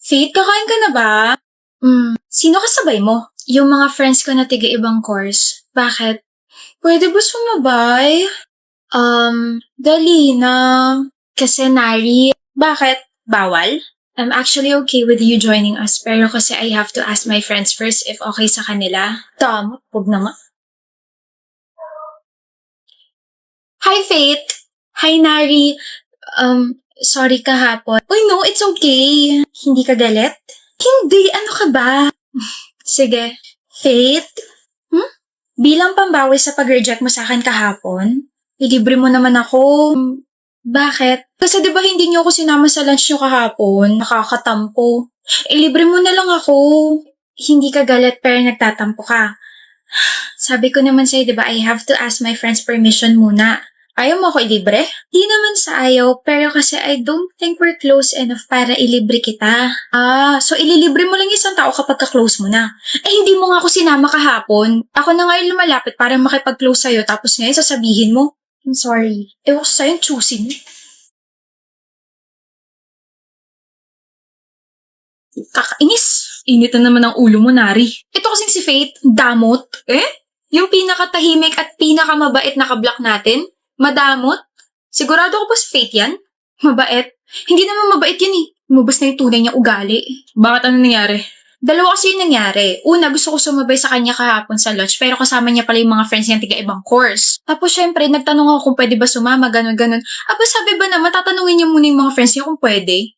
Faith, kakain ka na ba? Sino kasabay mo? Yung mga friends ko na tiga-ibang course. Bakit? Pwede ba sumabay? Dali na. Kasi Nari. Bakit? Bawal? I'm actually okay with you joining us, pero kasi I have to ask my friends first if okay sa kanila. Tama, huwag naman. Hi, Faith! Hi, Nari. Sorry kahapon. Uy, no, it's okay. Hindi ka galit? Hindi, ano ka ba? Sige. Faith? Bilang pambawi sa pag-reject mo sa akin kahapon, ilibre mo naman ako. Bakit? Kasi di ba hindi niyo ako sinama sa lunch niyo kahapon? Nakakatampo. Ilibre mo na lang ako. Hindi ka galit pero nagtatampo ka. Sabi ko naman sa'yo, di ba, I have to ask my friend's permission muna. Ayaw mo ako ilibre? Di naman sa ayaw, pero kasi I don't think we're close enough para ilibre kita. So ililibre mo lang isang tao kapag ka-close mo na. Hindi mo nga ako sinama kahapon. Ako na nga yung lumalapit para makipag-close sa'yo, tapos ngayon sasabihin mo, I'm sorry. Ewan ko sa'yo, choosing. Kakainis. Init na naman ang ulo mo, Nari. Ito kasing si Faith, damot. Yung pinakatahimik at pinakamabait na kablock natin? Madamot? Sigurado ko ba si Faith yan? Mabait? Hindi naman mabait yan eh. Lumabas na yung tunay niyang ugali. Bakit ano nangyari? Dalawa kasi yung nangyari. Una, gusto ko sumabay sa kanya kahapon sa lunch, pero kasama niya pala yung mga friends niya tiga-ibang course. Tapos syempre, nagtanong ako kung pwede ba sumama, ganun-ganun. Sabi ba naman, tatanungin niya muna yung mga friends niya kung pwede.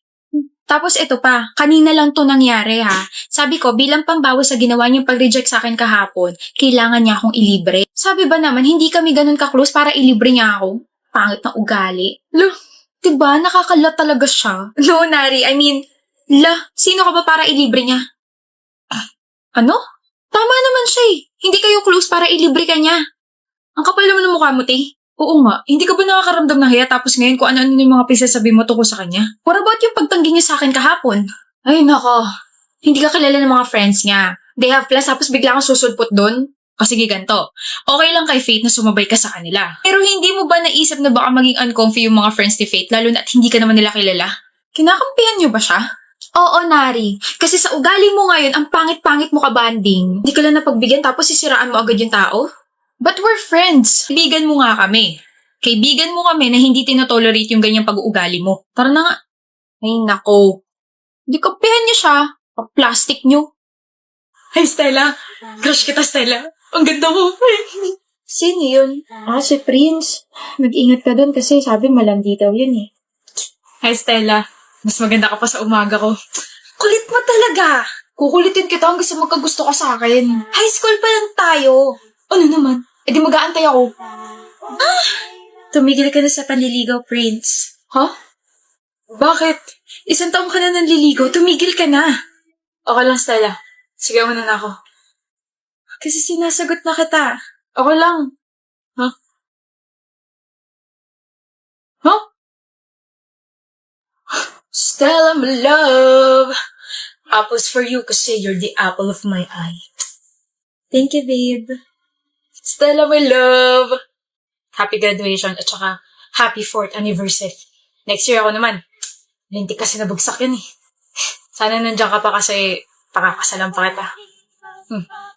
Tapos ito pa, kanina lang to nangyari ha. Sabi ko, bilang pambawi sa ginawa niyang pag-reject sa akin kahapon, kailangan niya akong ilibre. Sabi ba naman, hindi kami ganun ka-close para ilibre niya ako? Pangit na ugali. Diba, nakakala talaga siya. No, Nari, sino ka ba para ilibre niya? Ano? Tama naman siya eh. Hindi kayo close para ilibre ka niya. Ang kapal naman ng mukha mo, te. Oo nga, hindi ka ba nakakaramdam ng hiya tapos ngayon kung ano-ano yung mga pinagsasabi mo tungkol sa kanya? What about yung pagtanggi niya sa akin kahapon? Ay nako, hindi ka kilala ng mga friends niya. They have plans tapos bigla kang susudpot doon? O sige ganito, okay lang kay Faith na sumabay ka sa kanila. Pero hindi mo ba naisip na baka maging uncomfy yung mga friends ni Faith lalo na at hindi ka naman nila kilala? Kinakampihan niyo ba siya? Oo, Nari. Kasi sa ugali mo ngayon, ang pangit-pangit mo ka banding. Hindi ka lang napagbigyan tapos sisiraan mo agad yung tao? But we're friends. Kaibigan mo nga kami. Kaibigan mo kami na hindi tinotolerate yung ganyang pag-uugali mo. Tara na nga. Ay, nako. Di kapihan niyo siya. Pag-plastic niyo. Hey, Stella. Crush kita, Stella. Ang ganda mo. Sino yun? Si Prince. Mag-ingat ka dun kasi sabi malandi daw yun eh. Hi, Stella. Mas maganda ka pa sa umaga ko. Kulit mo talaga. Kukulitin kita hanggang sa magkagusto ka sa akin. High school pa lang tayo. Ano naman? Di mag-aantay ako. Tumigil ka na sa panliligaw, Prince. Bakit? Isang taong ka na nanliligaw, tumigil ka na. Okay lang, Stella. Sige, una na ako. Kasi sinasagot na kita. Okay lang. Stella, my love. Apples for you kasi you're the apple of my eye. Thank you, babe. Stella, my love. Happy graduation at saka happy 4th anniversary. Next year ako naman. Lintik kasi nabagsak yun eh. Sana nandiyan ka pa kasi pakakasalan pa kita.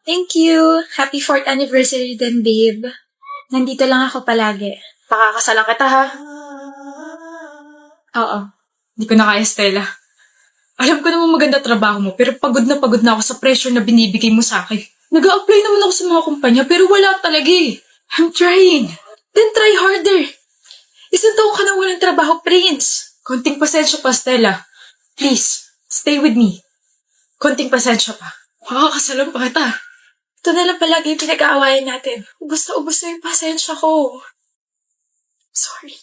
Thank you. Happy 4th anniversary din, babe. Nandito lang ako palagi. Pakakasalan kita, ha? Oo. Hindi ko na kaya, Stella. Alam ko namang maganda trabaho mo, pero pagod na ako sa pressure na binibigay mo sa akin. Nag-a-apply naman ako sa mga kumpanya, pero wala talaga eh. I'm trying. Then try harder. Isang taong ka na walang trabaho, Prince. Konting pasensya pa, Stella. Please, stay with me. Konting pasensya pa. Makakasalan pa kita. Ito na lang palagi yung pinag-aawayan natin. Ubus na yung pasensya ko. Sorry.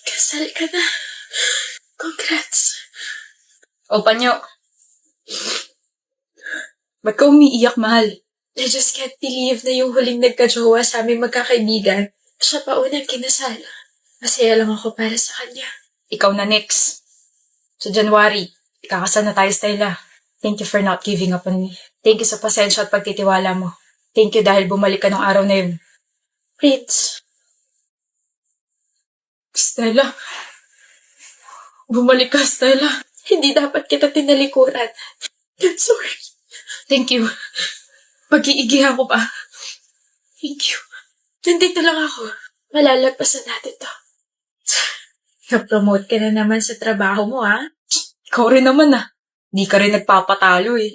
Kasal ka na. Congrats. O, Panyo. Ba't ka umiiyak, mahal? I just can't believe na yung huling nagka-jowa sa aming magkakaibigan, siya pa unang kinasal. Masaya lang ako para sa kanya. Ikaw na next. Sa January, ikakasal na tayo, Stella. Thank you for not giving up on me. Thank you sa pasensya at pagtitiwala mo. Thank you dahil bumalik ka ng araw na yun. Prince. Stella, Bumalik ka, Stella. Hindi dapat kita tinalikuran. I'm sorry. Thank you. Pag-iigihan ko pa. Thank you. Nandito lang ako. Malalagpasan natin to. Na-promote ka na naman sa trabaho mo, ha? Ikaw rin naman, Di ka rin nagpapatalo, eh.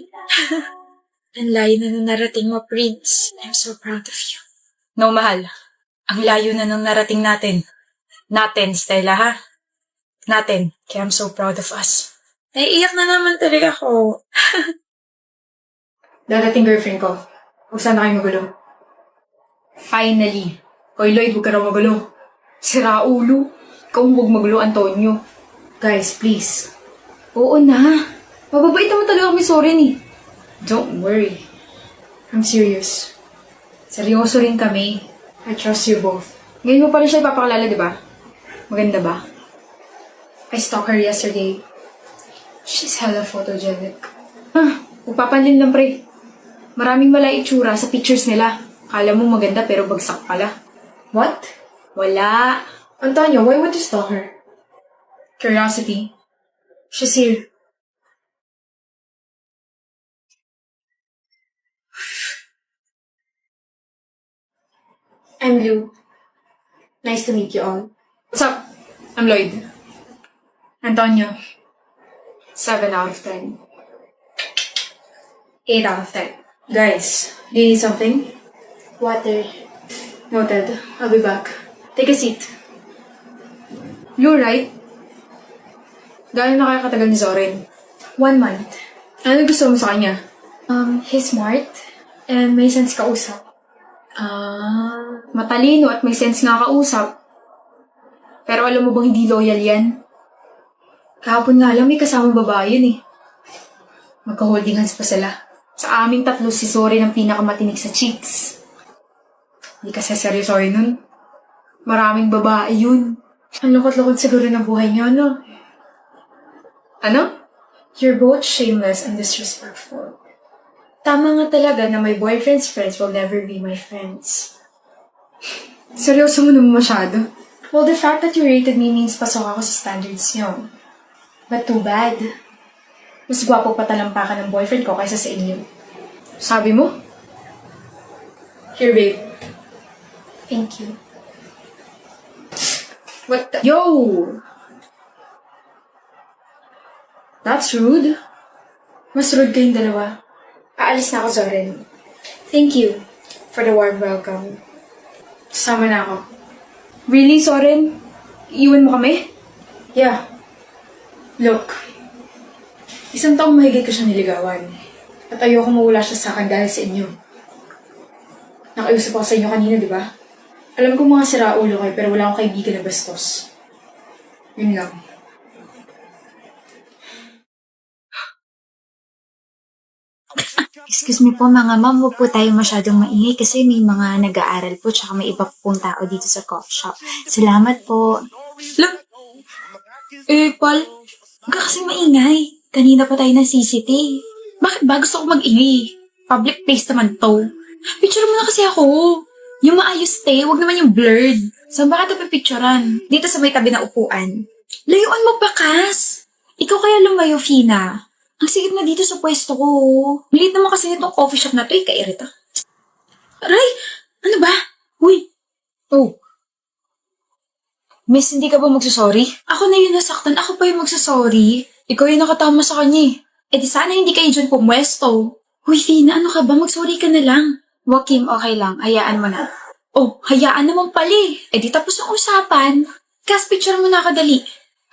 Ang layo na nang narating mo, Prince. I'm so proud of you. No, mahal. Ang layo na nang narating natin. Natin, Stella, ha? Natin. Kaya I'm so proud of us. Naiiyak na naman talaga ako. Dadating girlfriend ko. Huwag sana kayo magulo. Finally. Hoy, Lloyd, huwag ka raw magulo. Sira ulo. Ikaw huwag magulo, Antonio. Guys, please. Oo na. Mababait naman talaga kami, sorry ni. Don't worry. I'm serious. Seryoso rin kami. I trust you both. Ngayon mo pala siya ipapakalala, di ba? Maganda ba? I stalked her yesterday. She's hella photogenic. Upapanlin lang, pre. Maraming mala itsura sa pictures nila. Kala mo maganda pero bagsak pala. What? Wala. Antonio, why would you stalk her? Curiosity. She's here. I'm Lou. Nice to meet you all. What's up? I'm Lloyd. Antonio. 7 out of 10. 8 out of 10. Guys, do you need something? Water. Noted. I'll be back. Take a seat. You're right. Gano'n na kaya katagal ni Zoren? 1 month. Ano gusto mo sa kanya? He's smart and may sense kausap. Matalino at may sense nga kausap. Pero alam mo bang hindi loyal yan? Kahapon nga lang may kasamang babae yun eh. Magka-holding hands pa sila. Sa aming tatlo si Zoren ang pinakamatinig sa chicks. Hindi ka seryosoy nun. Maraming babae yun. Ang lukot-lukot siguro ng buhay niyo, no? Ano? You're both shameless and disrespectful. Tama nga talaga na my boyfriend's friends will never be my friends. Seryoso mo naman masyado. Well, the fact that you rated me means pasok ako sa standards niyo. But too bad. Mas gwapo pa talampakan ng boyfriend ko kaysa sa inyo. Sabi mo? Here, babe. Thank you. What the? Yo! That's rude. Mas rude kayong dalawa. Aalis na ako, Zoren. Thank you for the warm welcome. Sama na ako. Really, Zoren? Iwan mo kami? Yeah. Look. 1 taong mahigit ko siya niligawan. At ayoko mawala siya sa akin dahil sa inyo. Nakiusap ako sa inyo kanina, di ba? Alam ko mga siraulo kayo pero wala akong kaibigan na bastos. Yun lang. Excuse me po mga ma'am, huwag po tayo masyadong maingay kasi may mga nag-aaral po tsaka may iba pong tao dito sa coffee shop. Salamat po. Lang. Pal. Huwag ka kasi maingay. Kanina pa tayo ng CCT. Bakit ba gusto ko mag-ingay? Public place naman to. Picture mo na kasi ako. Yung maayos huwag naman yung blurred. Saan ba ka ito pipicturan? Dito sa may tabi na upuan. Layuan mo bakas. Ikaw kaya lumayo, Fina. Ang sigit na dito sa pwesto ko. Malit naman kasi nitong coffee shop na to, kairita. Aray! Ano ba? Uy! Oh. Miss, hindi ka ba magsasorry? Ako na yun nasaktan. Ako pa yung magsasorry. Ikaw yung nakatama sa kanya. Eh di sana hindi kayo dyan pumwesto. Uy, Fina, ano ka ba? Magsorry ka na lang. Wag, Kim, okay lang. Hayaan mo na. Oh, hayaan naman pali. Eh di tapos ang usapan. Cast picture mo na kadali.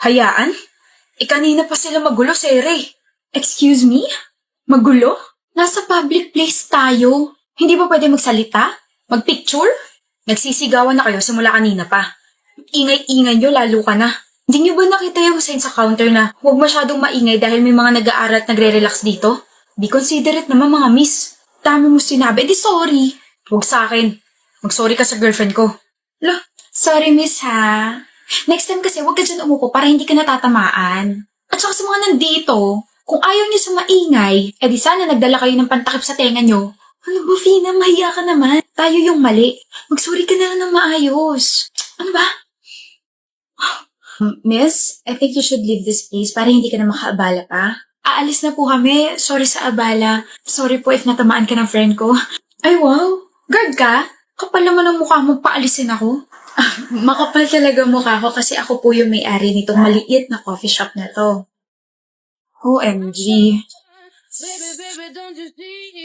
Hayaan? Eh kanina pa sila magulo, Sere. Excuse me? Magulo? Nasa public place tayo. Hindi ba pwede magsalita? Magpicture? Nagsisigawan na kayo simula kanina pa. Ingay-ingay nyo, lalo ka na. Hindi nyo ba nakita yung sign sa counter na huwag masyadong maingay dahil may mga nag-aaral at nagre-relax dito? Be considerate naman mga miss. Tama mo sinabi, di sorry. Huwag sa akin. Mag-sorry ka sa girlfriend ko. Lah, Sorry, miss ha. Next time kasi huwag ka dyan umupo para hindi ka natatamaan. at saka sa mga nandito, kung ayaw nyo sa maingay, edi sana nagdala kayo ng pantakip sa tenga nyo. Ano ba, Fina? Mahiya ka naman. Tayo yung mali. Mag-sorry ka na lang ng maayos. Ano ba? Miss, I think you should leave this place para hindi ka na makaabala pa. Aalis na po kami. Sorry sa abala. Sorry po if natamaan ka ng friend ko. Ay wow, guard ka? Kapal naman ang mukha mo, paalisin ako. Makapal talaga mukha ko kasi ako po yung may-ari nitong maliit na coffee shop na to. OMG.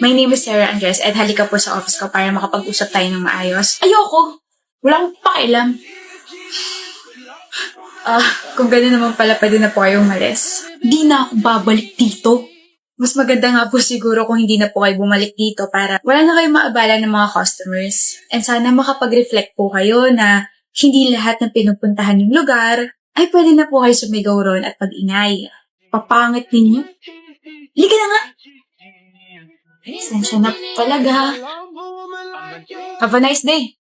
My name is Sarah Andres at halika po sa office ko para makapag-usap tayo ng maayos. Ayoko! Wala akong pakialam. Kung gano'n naman pala, pwede na po kayong umalis. Di na ako babalik dito. Mas maganda nga po siguro kung hindi na po kayo bumalik dito para wala na kayong maabala ng mga customers. And sana makapag-reflect po kayo na hindi lahat ng pinupuntahan yung lugar ay pwede na po kayo sumigaw ron at pag-ingay. Papangit ninyo. Liga na nga! Sensya na talaga. Have a nice day.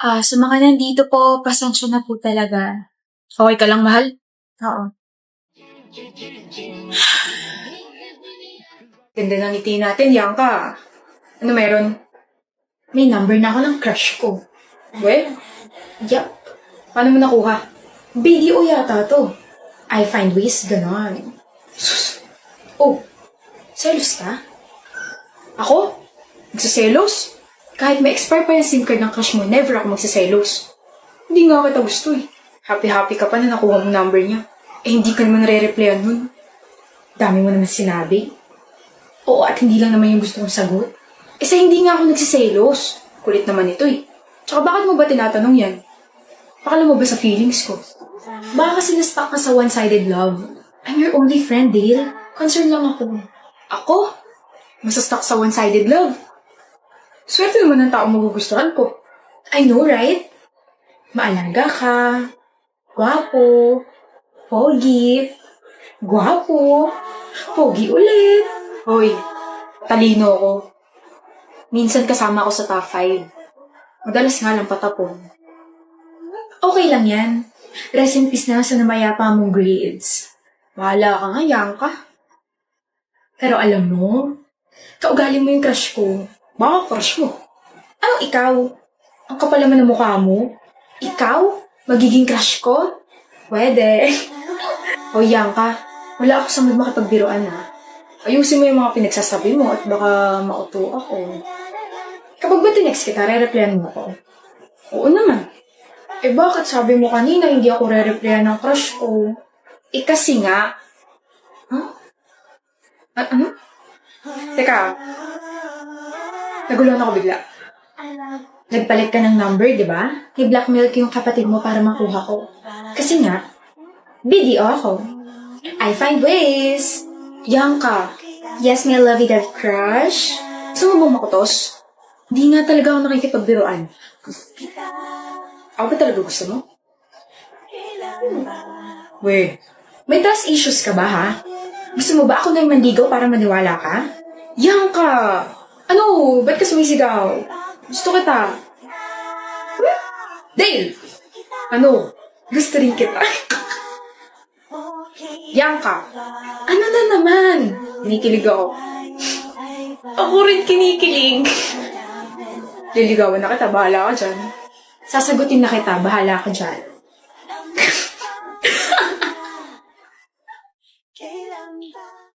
Sa mga nandito po, pasensya na po talaga. Okay ka lang, mahal? Oo. Ganda ng ngiti natin, Yanka. Ano meron? May number na ako ng crush ko. Well, yup. Paano mo nakuha? BDO yata to. I find ways, ganon. Sus. Oh, selos ka? Ako? Magsaselos? Kahit may expire pa yung SIM card ng crush mo, never ako magsaselos. Hindi nga kita gusto eh. Happy-happy ka pa na nakuha mo number niya. Eh, hindi ka naman nare-replyan nun. Dami mo naman sinabi. Oo, at hindi lang naman yung gusto kong sagot. Eh, sa hindi nga ako nagsiselos. Kulit naman ito eh. Tsaka bakit mo ba tinatanong yan? Pakala mo ba sa feelings ko? Baka kasi na-stuck ka sa one-sided love. I'm your only friend, Dale. Concern lang ako. Ako? Masastuck sa one-sided love? Swerte naman ng tao magugustuhan ko. I know, right? Maalaga ka. Gwapo. Pogi. Gwapo. Pogi ulit. Hoy, talino ko. Minsan kasama ako sa top 5. Madalas nga lang patapon. Okay lang yan. Rest in peace na sa namayapa mong grades. Bahala ka nga, Yanka. Pero alam mo, kaugali mo yung crush ko. Baka crush mo. Ano ikaw? Ang kapal naman ng mukha mo. Ikaw? Magiging crush ko? Pwede. O Yanka, wala ako sa mood makipagbiruan ha. Ayusin mo yung mga pinagsasabi mo at baka mauto ako. Kapag ba tinext kita, re-replyan mo ako? Oo naman. Eh bakit sabi mo kanina hindi ako re-replyan ng crush ko? Eh kasi nga. Huh? Ano? Teka. Naguluhan ako bigla. Nagpalit ka ng number, di ba? I-blackmail ko yung kapatid mo para makuha ko. Kasi nga, BDO ako. I find ways. Yanka. Yes, my lovey-dovey crush. Gusto mo bang makutos? Di nga talaga ako nakikipagbiruan. Ako ba talaga gusto mo? Weh, may trust issues ka ba, ha? Gusto mo ba ako na yung mandigaw para maniwala ka? Yanka! Ano? Ba't ka sumisigaw? Gusto kita. Dale! Ano? Gusto rin kita. Yanka! Ano na naman? Kinikilig ako. Ako rin kinikilig. Liligawan na kita, bahala ka dyan. Sasagutin na kita, bahala ka dyan.